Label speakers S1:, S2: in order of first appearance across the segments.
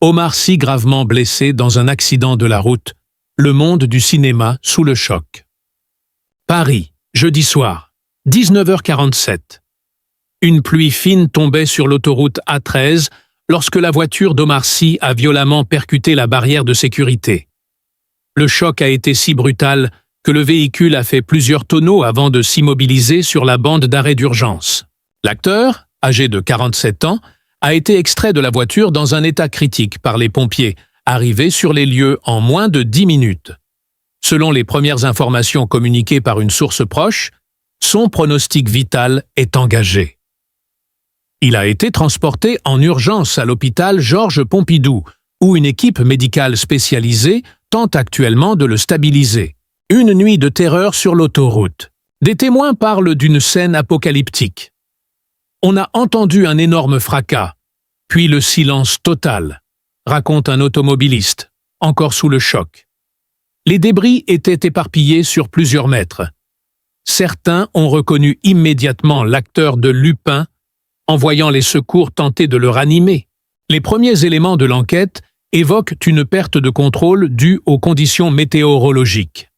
S1: Omar Sy gravement blessé dans un accident de la route. Le monde du cinéma sous le choc. Paris, jeudi soir, 19h47. Une pluie fine tombait sur l'autoroute A13 lorsque la voiture d'Omar Sy a violemment percuté la barrière de sécurité. Le choc a été si brutal que le véhicule a fait plusieurs tonneaux avant de s'immobiliser sur la bande d'arrêt d'urgence. L'acteur, âgé de 47 ans, a été extrait de la voiture dans un état critique par les pompiers, arrivés sur les lieux en moins de 10 minutes. Selon les premières informations communiquées par une source proche, son pronostic vital est engagé. Il a été transporté en urgence à l'hôpital Georges Pompidou, où une équipe médicale spécialisée tente actuellement de le stabiliser. Une nuit de terreur sur l'autoroute. Des témoins parlent d'une scène apocalyptique. On a entendu un énorme fracas, puis le silence total, raconte un automobiliste, encore sous le choc. Les débris étaient éparpillés sur plusieurs mètres. Certains ont reconnu immédiatement l'acteur de Lupin en voyant les secours tenter de le ranimer. Les premiers éléments de l'enquête évoquent une perte de contrôle due aux conditions météorologiques.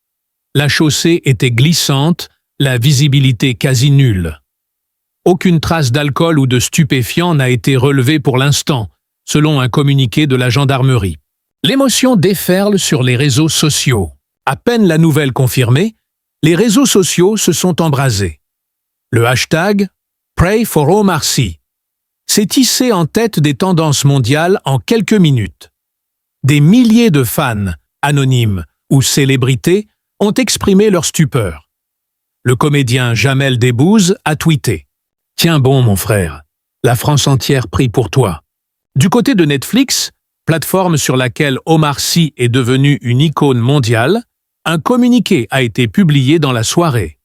S1: La chaussée était glissante, la visibilité quasi nulle. Aucune trace d'alcool ou de stupéfiants n'a été relevée pour l'instant, selon un communiqué de la gendarmerie. L'émotion déferle sur les réseaux sociaux. À peine la nouvelle confirmée, les réseaux sociaux se sont embrasés. Le hashtag « Pray for Omar Sy » s'est hissé en tête des tendances mondiales en quelques minutes. Des milliers de fans, anonymes ou célébrités, ont exprimé leur stupeur. Le comédien Jamel Debbouze a tweeté « Tiens bon, mon frère, la France entière prie pour toi ». Du côté de Netflix, plateforme sur laquelle Omar Sy est devenu une icône mondiale, un communiqué a été publié dans la soirée.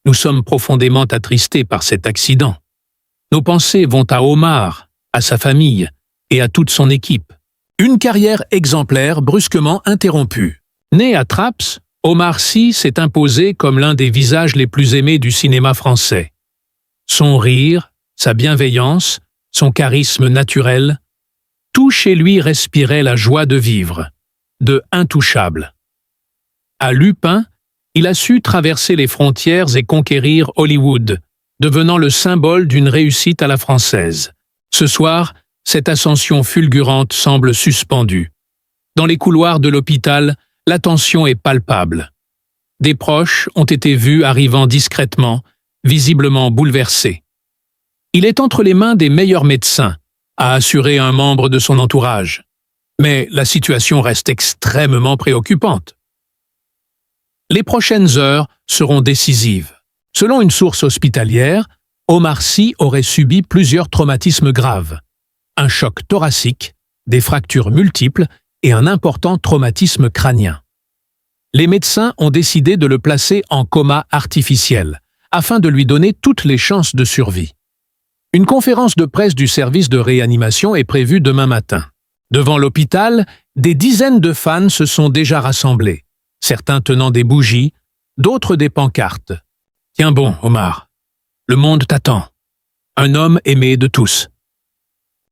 S1: Nous sommes profondément attristés par cet accident. Nos pensées vont à Omar, à sa famille et à toute son équipe. Une carrière exemplaire brusquement interrompue. Né à Trappes, Omar Sy s'est imposé comme l'un des visages les plus aimés du cinéma français. Son rire, sa bienveillance, son charisme naturel, tout chez lui respirait la joie de vivre, de intouchable. À Lupin, il a su traverser les frontières et conquérir Hollywood, devenant le symbole d'une réussite à la française. Ce soir, cette ascension fulgurante semble suspendue. Dans les couloirs de l'hôpital, la tension est palpable. Des proches ont été vus arrivant discrètement, visiblement bouleversés. Il est entre les mains des meilleurs médecins, a assuré un membre de son entourage. Mais la situation reste extrêmement préoccupante. Les prochaines heures seront décisives. Selon une source hospitalière, Omar Sy aurait subi plusieurs traumatismes graves. Un choc thoracique, des fractures multiples et un important traumatisme crânien. Les médecins ont décidé de le placer en coma artificiel, afin de lui donner toutes les chances de survie. Une conférence de presse du service de réanimation est prévue demain matin. Devant l'hôpital, des dizaines de fans se sont déjà rassemblés, certains tenant des bougies, d'autres des pancartes. « Tiens bon, Omar, le monde t'attend. Un homme aimé de tous. »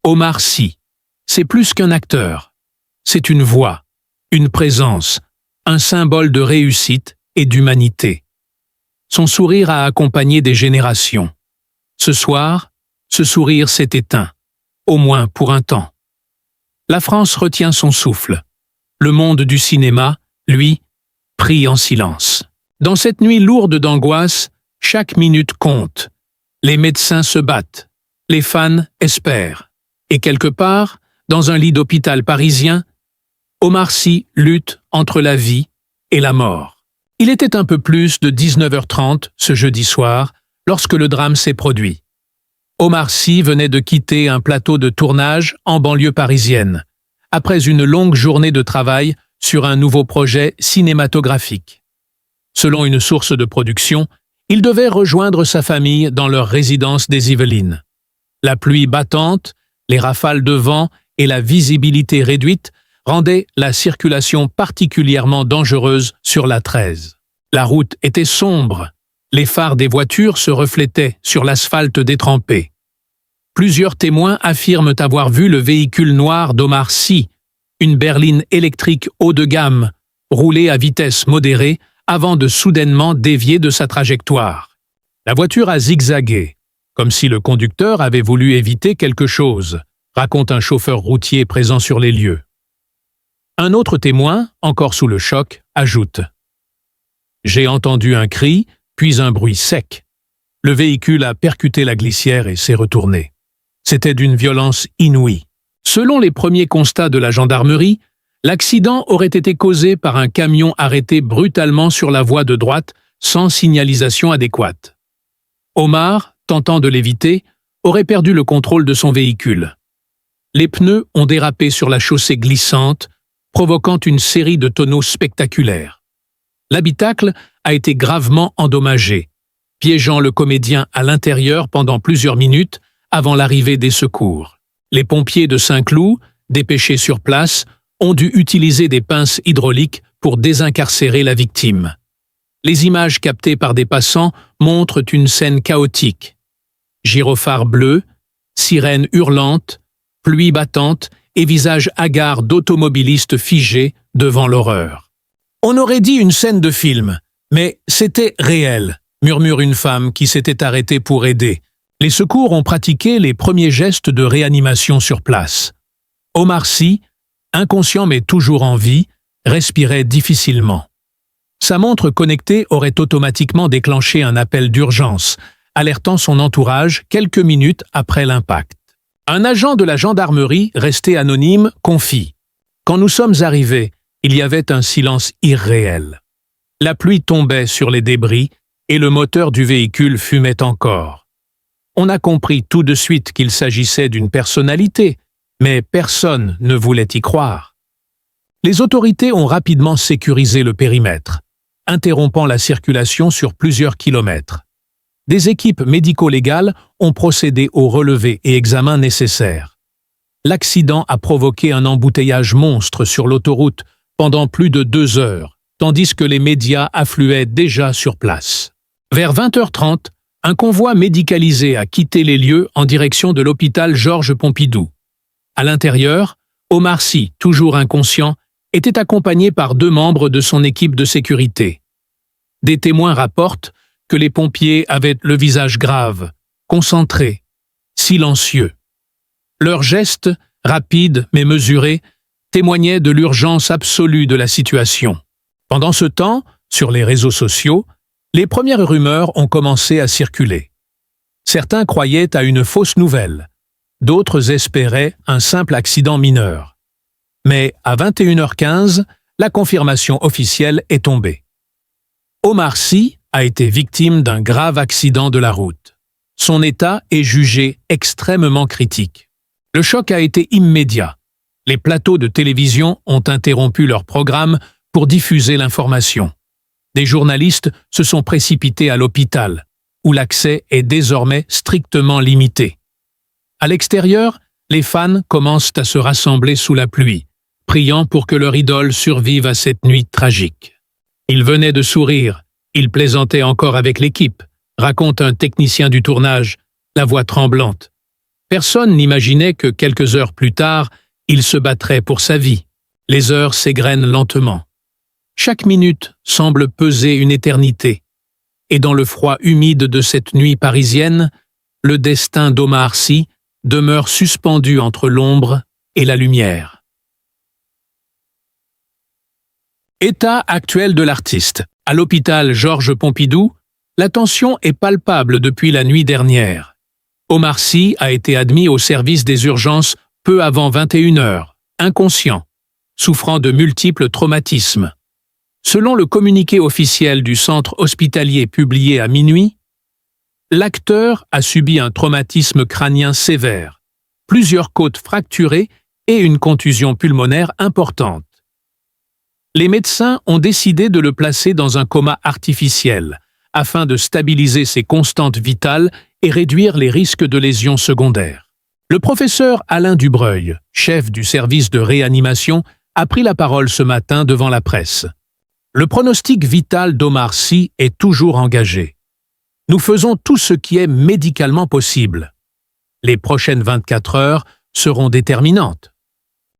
S1: Omar Sy, c'est plus qu'un acteur. C'est une voix, une présence, un symbole de réussite et d'humanité. Son sourire a accompagné des générations. Ce soir, ce sourire s'est éteint, au moins pour un temps. La France retient son souffle. Le monde du cinéma, lui, prie en silence. Dans cette nuit lourde d'angoisse, chaque minute compte. Les médecins se battent, les fans espèrent. Et quelque part, dans un lit d'hôpital parisien, Omar Sy lutte entre la vie et la mort. Il était un peu plus de 19h30 ce jeudi soir, lorsque le drame s'est produit. Omar Sy venait de quitter un plateau de tournage en banlieue parisienne, après une longue journée de travail sur un nouveau projet cinématographique. Selon une source de production, il devait rejoindre sa famille dans leur résidence des Yvelines. La pluie battante, les rafales de vent et la visibilité réduite rendaient la circulation particulièrement dangereuse sur l'A13. La route était sombre. Les phares des voitures se reflétaient sur l'asphalte détrempé. Plusieurs témoins affirment avoir vu le véhicule noir d'Omar Sy une berline électrique haut de gamme, roulait à vitesse modérée avant de soudainement dévier de sa trajectoire. La voiture a zigzagué, comme si le conducteur avait voulu éviter quelque chose, raconte un chauffeur routier présent sur les lieux. Un autre témoin, encore sous le choc, ajoute « J'ai entendu un cri, puis un bruit sec. Le véhicule a percuté la glissière et s'est retourné. C'était d'une violence inouïe. » Selon les premiers constats de la gendarmerie, l'accident aurait été causé par un camion arrêté brutalement sur la voie de droite sans signalisation adéquate. Omar, tentant de l'éviter, aurait perdu le contrôle de son véhicule. Les pneus ont dérapé sur la chaussée glissante, provoquant une série de tonneaux spectaculaires. L'habitacle a été gravement endommagé, piégeant le comédien à l'intérieur pendant plusieurs minutes avant l'arrivée des secours. Les pompiers de Saint-Cloud, dépêchés sur place, ont dû utiliser des pinces hydrauliques pour désincarcérer la victime. Les images captées par des passants montrent une scène chaotique. Gyrophares bleus, sirènes hurlantes, pluie battante et visages hagards d'automobilistes figés devant l'horreur. « On aurait dit une scène de film, mais c'était réel », murmure une femme qui s'était arrêtée pour aider. Les secours ont pratiqué les premiers gestes de réanimation sur place. Omar Sy, inconscient mais toujours en vie, respirait difficilement. Sa montre connectée aurait automatiquement déclenché un appel d'urgence, alertant son entourage quelques minutes après l'impact. Un agent de la gendarmerie, resté anonyme, confie « Quand nous sommes arrivés, il y avait un silence irréel. La pluie tombait sur les débris et le moteur du véhicule fumait encore. On a compris tout de suite qu'il s'agissait d'une personnalité, mais personne ne voulait y croire. Les autorités ont rapidement sécurisé le périmètre, interrompant la circulation sur plusieurs kilomètres. Des équipes médico-légales ont procédé aux relevés et examens nécessaires. L'accident a provoqué un embouteillage monstre sur l'autoroute pendant plus de 2 heures, tandis que les médias affluaient déjà sur place. Vers 20h30, un convoi médicalisé a quitté les lieux en direction de l'hôpital Georges Pompidou. À l'intérieur, Omar Sy, toujours inconscient, était accompagné par 2 membres de son équipe de sécurité. Des témoins rapportent que les pompiers avaient le visage grave, concentré, silencieux. Leurs gestes, rapides mais mesurés, témoignaient de l'urgence absolue de la situation. Pendant ce temps, sur les réseaux sociaux, les premières rumeurs ont commencé à circuler. Certains croyaient à une fausse nouvelle, d'autres espéraient un simple accident mineur. Mais à 21h15, la confirmation officielle est tombée. Omar Sy a été victime d'un grave accident de la route. Son état est jugé extrêmement critique. Le choc a été immédiat. Les plateaux de télévision ont interrompu leur programme pour diffuser l'information. Des journalistes se sont précipités à l'hôpital, où l'accès est désormais strictement limité. À l'extérieur, les fans commencent à se rassembler sous la pluie, priant pour que leur idole survive à cette nuit tragique. Il venait de sourire, il plaisantait encore avec l'équipe, raconte un technicien du tournage, la voix tremblante. Personne n'imaginait que quelques heures plus tard, il se battrait pour sa vie. Les heures s'égrènent lentement. Chaque minute semble peser une éternité. Et dans le froid humide de cette nuit parisienne, le destin d'Omar Sy demeure suspendu entre l'ombre et la lumière. État actuel de l'artiste. À l'hôpital Georges Pompidou, la tension est palpable depuis la nuit dernière. Omar Sy a été admis au service des urgences peu avant 21h, inconscient, souffrant de multiples traumatismes. Selon le communiqué officiel du centre hospitalier publié à minuit, l'acteur a subi un traumatisme crânien sévère, plusieurs côtes fracturées et une contusion pulmonaire importante. Les médecins ont décidé de le placer dans un coma artificiel afin de stabiliser ses constantes vitales et réduire les risques de lésions secondaires. Le professeur Alain Dubreuil, chef du service de réanimation, a pris la parole ce matin devant la presse. Le pronostic vital d'Omar Sy est toujours engagé. Nous faisons tout ce qui est médicalement possible. Les prochaines 24 heures seront déterminantes.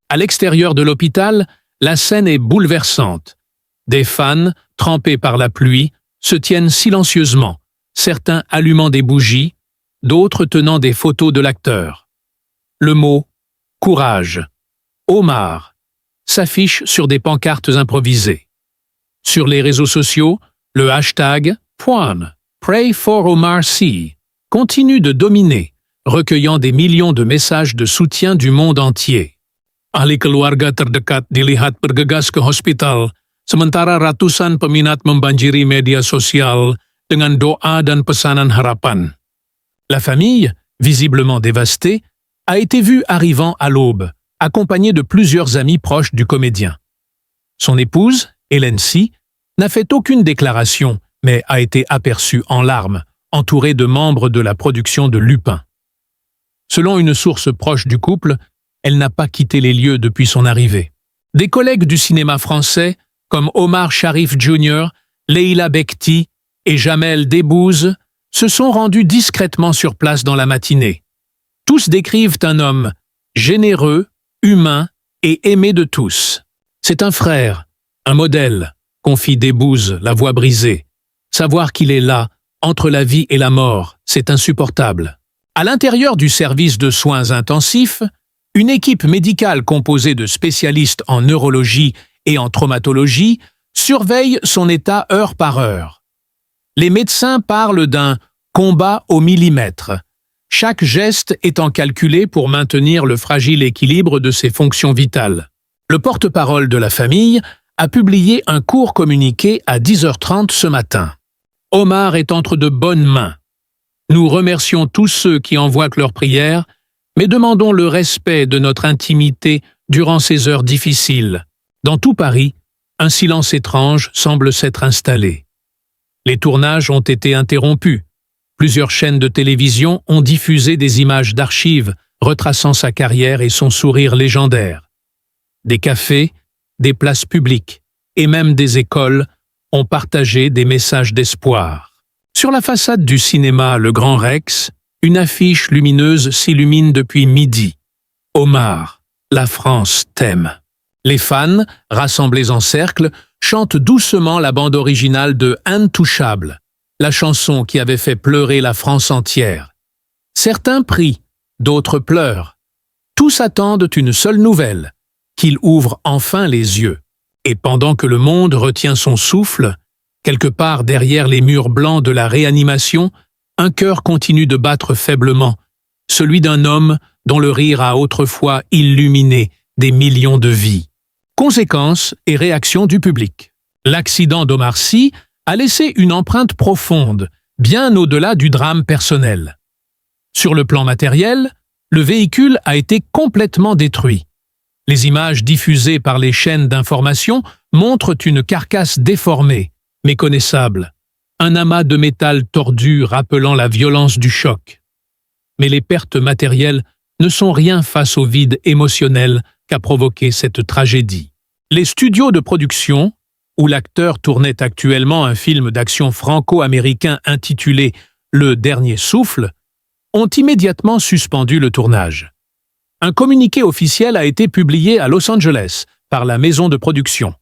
S1: À l'extérieur de l'hôpital, la scène est bouleversante. Des fans, trempés par la pluie, se tiennent silencieusement, certains allumant des bougies, d'autres tenant des photos de l'acteur. Le mot « courage »,« Omar » s'affiche sur des pancartes improvisées. Sur les réseaux sociaux, le hashtag #Pray for Omar Sy continue de dominer, recueillant des millions de messages de soutien du monde entier. Ahli keluarga terdekat dilihat bergegas ke hospital, sementara ratusan peminat membanjiri media sosial dengan doa dan pesanan harapan. La famille, visiblement dévastée, a été vue arrivant à l'aube, accompagnée de plusieurs amis proches du comédien. Son épouse, Hélène Sy, n'a fait aucune déclaration, mais a été aperçue en larmes, entourée de membres de la production de Lupin. Selon une source proche du couple, elle n'a pas quitté les lieux depuis son arrivée. Des collègues du cinéma français, comme Omar Sharif Jr., Leila Bekti et Jamel Debbouze, se sont rendus discrètement sur place dans la matinée. Tous décrivent un homme généreux, humain et aimé de tous. C'est un frère, un modèle, confie Debbouze, la voix brisée. Savoir qu'il est là, entre la vie et la mort, c'est insupportable. À l'intérieur du service de soins intensifs, une équipe médicale composée de spécialistes en neurologie et en traumatologie surveille son état heure par heure. Les médecins parlent d'un « combat au millimètre », chaque geste étant calculé pour maintenir le fragile équilibre de ses fonctions vitales. Le porte-parole de la famille a publié un court communiqué à 10h30 ce matin. Omar est entre de bonnes mains. Nous remercions tous ceux qui envoient leurs prières, mais demandons le respect de notre intimité durant ces heures difficiles. Dans tout Paris, un silence étrange semble s'être installé. Les tournages ont été interrompus. Plusieurs chaînes de télévision ont diffusé des images d'archives retraçant sa carrière et son sourire légendaire. Des cafés, des places publiques et même des écoles ont partagé des messages d'espoir. Sur la façade du cinéma Le Grand Rex, une affiche lumineuse s'illumine depuis midi. Omar, la France t'aime. Les fans, rassemblés en cercle, chantent doucement la bande originale de Intouchable, la chanson qui avait fait pleurer la France entière. Certains prient, d'autres pleurent. Tous attendent une seule nouvelle, qu'il ouvre enfin les yeux. Et pendant que le monde retient son souffle, quelque part derrière les murs blancs de la réanimation, un cœur continue de battre faiblement, celui d'un homme dont le rire a autrefois illuminé des millions de vies. Conséquences et réactions du public. L'accident d'Omar Sy a laissé une empreinte profonde, bien au-delà du drame personnel. Sur le plan matériel, le véhicule a été complètement détruit. Les images diffusées par les chaînes d'information montrent une carcasse déformée, méconnaissable, un amas de métal tordu rappelant la violence du choc. Mais les pertes matérielles ne sont rien face au vide émotionnel qu'a provoqué cette tragédie. Les studios de production, où l'acteur tournait actuellement un film d'action franco-américain intitulé « Le Dernier Souffle », ont immédiatement suspendu le tournage. Un communiqué officiel a été publié à Los Angeles par la maison de production.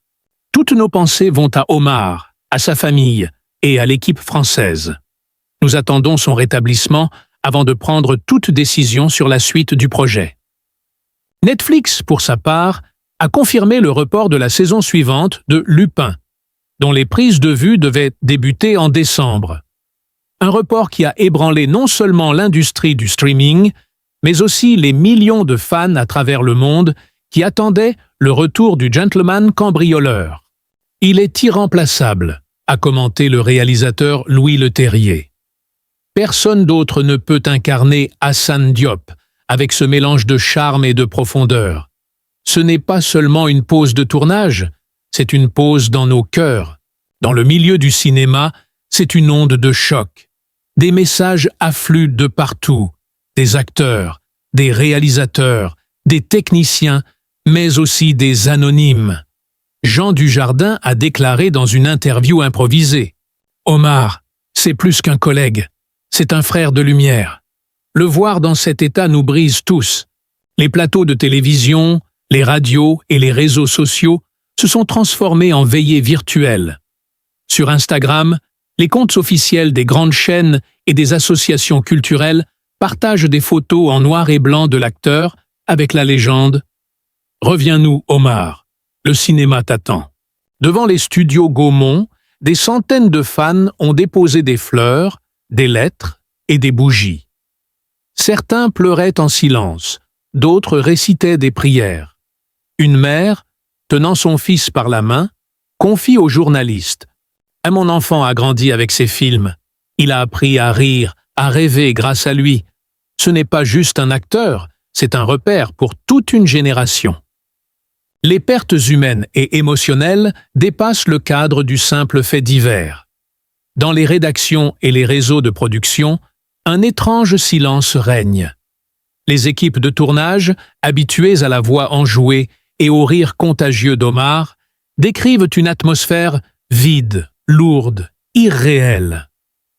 S1: Toutes nos pensées vont à Omar, à sa famille et à l'équipe française. Nous attendons son rétablissement avant de prendre toute décision sur la suite du projet. Netflix, pour sa part, a confirmé le report de la saison suivante de Lupin, dont les prises de vue devaient débuter en décembre. Un report qui a ébranlé non seulement l'industrie du streaming, mais aussi les millions de fans à travers le monde qui attendaient le retour du gentleman cambrioleur. Il est irremplaçable, a commenté le réalisateur Louis Leterrier. Personne d'autre ne peut incarner Assane Diop avec ce mélange de charme et de profondeur. Ce n'est pas seulement une pause de tournage, c'est une pause dans nos cœurs. Dans le milieu du cinéma, c'est une onde de choc. Des messages affluent de partout, des acteurs, des réalisateurs, des techniciens, mais aussi des anonymes. Jean Dujardin a déclaré dans une interview improvisée « Omar, c'est plus qu'un collègue, c'est un frère de lumière. Le voir dans cet état nous brise tous. Les plateaux de télévision, Les radios et les réseaux sociaux se sont transformés en veillées virtuelles. Sur Instagram, les comptes officiels des grandes chaînes et des associations culturelles partagent des photos en noir et blanc de l'acteur avec la légende « Reviens-nous, Omar, le cinéma t'attend ». Devant les studios Gaumont, des centaines de fans ont déposé des fleurs, des lettres et des bougies. Certains pleuraient en silence, d'autres récitaient des prières. Une mère, tenant son fils par la main, confie au journaliste « Mon enfant a grandi avec ces films. Il a appris à rire, à rêver grâce à lui. Ce n'est pas juste un acteur, c'est un repère pour toute une génération. » Les pertes humaines et émotionnelles dépassent le cadre du simple fait divers. Dans les rédactions et les réseaux de production, un étrange silence règne. Les équipes de tournage, habituées à la voix enjouée et au rire contagieux d'Omar, décrivent une atmosphère vide, lourde, irréelle.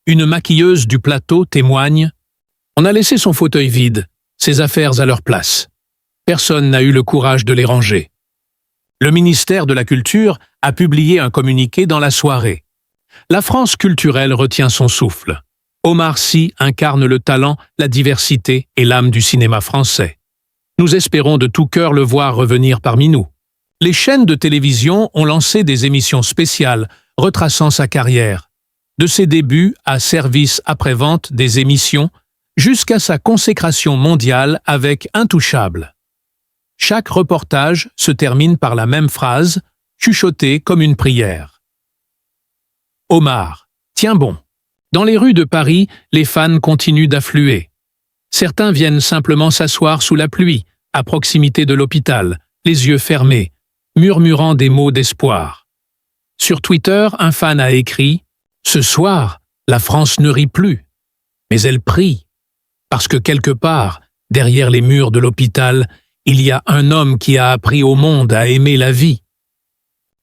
S1: Une maquilleuse du plateau témoigne « On a laissé son fauteuil vide, ses affaires à leur place. Personne n'a eu le courage de les ranger. » Le ministère de la Culture a publié un communiqué dans la soirée. La France culturelle retient son souffle. Omar Sy incarne le talent, la diversité et l'âme du cinéma français. Nous espérons de tout cœur le voir revenir parmi nous. Les chaînes de télévision ont lancé des émissions spéciales retraçant sa carrière, de ses débuts à service après-vente des émissions jusqu'à sa consécration mondiale avec Intouchable. Chaque reportage se termine par la même phrase, chuchotée comme une prière. Omar, tiens bon. Dans les rues de Paris, les fans continuent d'affluer. Certains viennent simplement s'asseoir sous la pluie, à proximité de l'hôpital, les yeux fermés, murmurant des mots d'espoir. Sur Twitter, un fan a écrit « Ce soir, la France ne rit plus, mais elle prie, parce que quelque part, derrière les murs de l'hôpital, il y a un homme qui a appris au monde à aimer la vie. »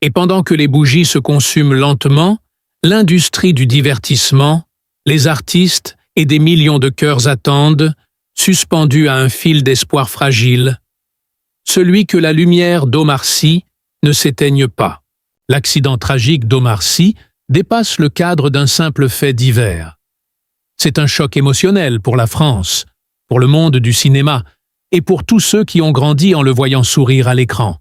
S1: Et pendant que les bougies se consument lentement, l'industrie du divertissement, les artistes et des millions de cœurs attendent, suspendus à un fil d'espoir fragile, celui que la lumière d'Omar Sy ne s'éteigne pas. L'accident tragique d'Omar Sy dépasse le cadre d'un simple fait divers. C'est un choc émotionnel pour la France, pour le monde du cinéma et pour tous ceux qui ont grandi en le voyant sourire à l'écran.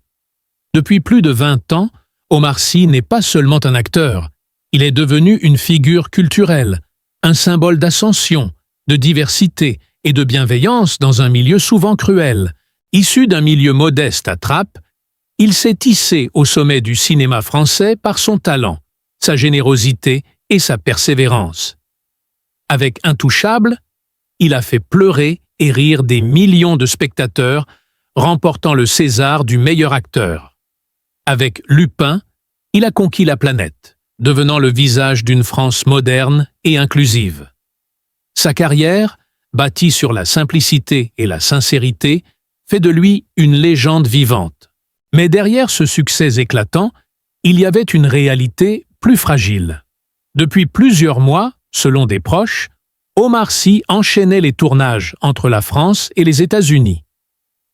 S1: Depuis plus de 20 ans, Omar Sy n'est pas seulement un acteur, il est devenu une figure culturelle, un symbole d'ascension, de diversité et de bienveillance dans un milieu souvent cruel. Issu d'un milieu modeste à Trappes, il s'est hissé au sommet du cinéma français par son talent, sa générosité et sa persévérance. Avec Intouchable, il a fait pleurer et rire des millions de spectateurs, remportant le César du meilleur acteur. Avec Lupin, il a conquis la planète, devenant le visage d'une France moderne et inclusive. Sa carrière, bâtie sur la simplicité et la sincérité, fait de lui une légende vivante. Mais derrière ce succès éclatant, il y avait une réalité plus fragile. Depuis plusieurs mois, selon des proches, Omar Sy enchaînait les tournages entre la France et les États-Unis.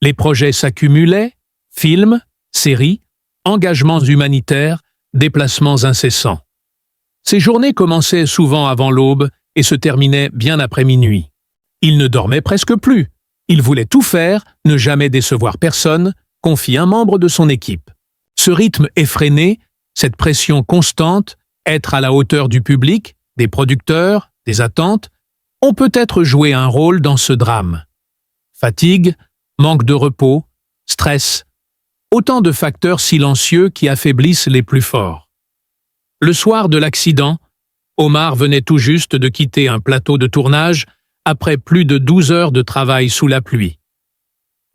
S1: Les projets s'accumulaient, films, séries, engagements humanitaires, déplacements incessants. Ces journées commençaient souvent avant l'aube et se terminaient bien après minuit. Il ne dormait presque plus. Il voulait tout faire, ne jamais décevoir personne, confie un membre de son équipe. Ce rythme effréné, cette pression constante, être à la hauteur du public, des producteurs, des attentes, ont peut-être joué un rôle dans ce drame. Fatigue, manque de repos, stress, autant de facteurs silencieux qui affaiblissent les plus forts. Le soir de l'accident, Omar venait tout juste de quitter un plateau de tournage après plus de 12 heures de travail sous la pluie.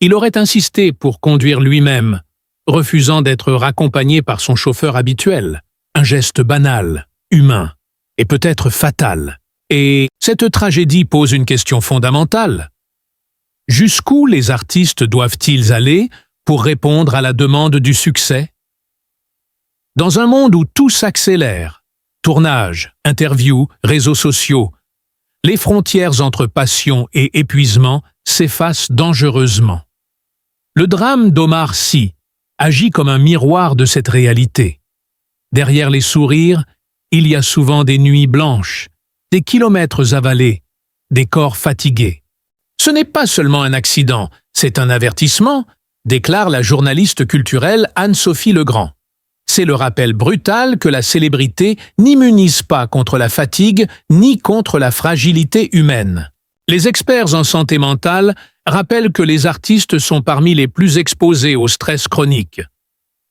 S1: Il aurait insisté pour conduire lui-même, refusant d'être raccompagné par son chauffeur habituel, un geste banal, humain et peut-être fatal. Et cette tragédie pose une question fondamentale. Jusqu'où les artistes doivent-ils aller pour répondre à la demande du succès? Dans un monde où tout s'accélère, tournage, interviews, réseaux sociaux, les frontières entre passion et épuisement s'effacent dangereusement. Le drame d'Omar Sy agit comme un miroir de cette réalité. Derrière les sourires, il y a souvent des nuits blanches, des kilomètres avalés, des corps fatigués. Ce n'est pas seulement un accident, c'est un avertissement, déclare la journaliste culturelle Anne-Sophie Legrand. C'est le rappel brutal que la célébrité n'immunise pas contre la fatigue ni contre la fragilité humaine. Les experts en santé mentale rappellent que les artistes sont parmi les plus exposés au stress chronique.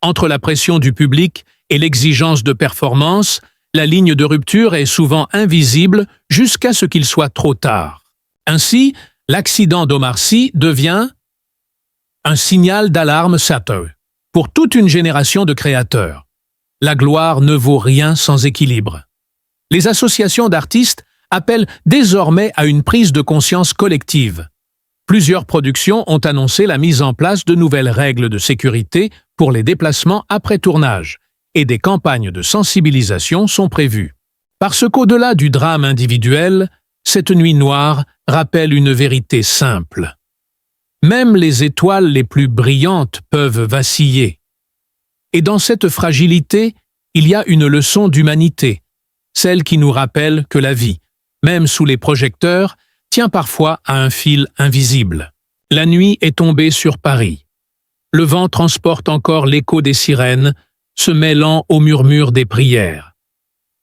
S1: Entre la pression du public et l'exigence de performance, la ligne de rupture est souvent invisible jusqu'à ce qu'il soit trop tard. Ainsi, l'accident d'Omar Sy devient un signal d'alarme sacré pour toute une génération de créateurs. La gloire ne vaut rien sans équilibre. Les associations d'artistes appellent désormais à une prise de conscience collective. Plusieurs productions ont annoncé la mise en place de nouvelles règles de sécurité pour les déplacements après tournage, et des campagnes de sensibilisation sont prévues. Parce qu'au-delà du drame individuel, cette nuit noire rappelle une vérité simple. Même les étoiles les plus brillantes peuvent vaciller. Et dans cette fragilité, il y a une leçon d'humanité, celle qui nous rappelle que la vie, même sous les projecteurs, tient parfois à un fil invisible. La nuit est tombée sur Paris. Le vent transporte encore l'écho des sirènes, se mêlant au murmure des prières.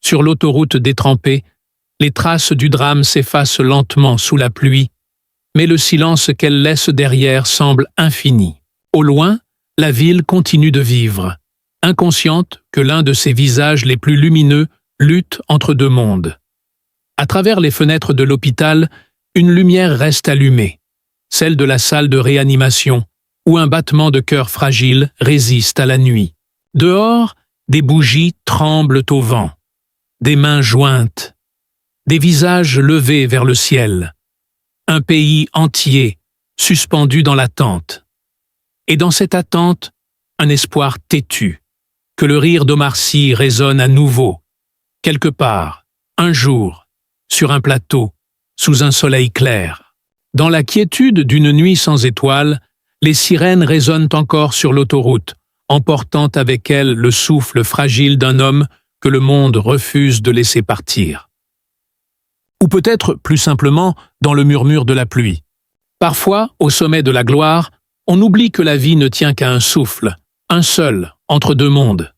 S1: Sur l'autoroute détrempée, les traces du drame s'effacent lentement sous la pluie, mais le silence qu'elle laisse derrière semble infini. Au loin, la ville continue de vivre, inconsciente que l'un de ses visages les plus lumineux lutte entre deux mondes. À travers les fenêtres de l'hôpital, une lumière reste allumée, celle de la salle de réanimation, où un battement de cœur fragile résiste à la nuit. Dehors, des bougies tremblent au vent, des mains jointes, des visages levés vers le ciel, un pays entier suspendu dans l'attente. Et dans cette attente, un espoir têtu, que le rire d'Omar Sy résonne à nouveau, quelque part, un jour, sur un plateau, sous un soleil clair. Dans la quiétude d'une nuit sans étoiles, les sirènes résonnent encore sur l'autoroute, emportant avec elles le souffle fragile d'un homme que le monde refuse de laisser partir. Ou peut-être, plus simplement, dans le murmure de la pluie. Parfois, au sommet de la gloire, on oublie que la vie ne tient qu'à un souffle, un seul, entre deux mondes.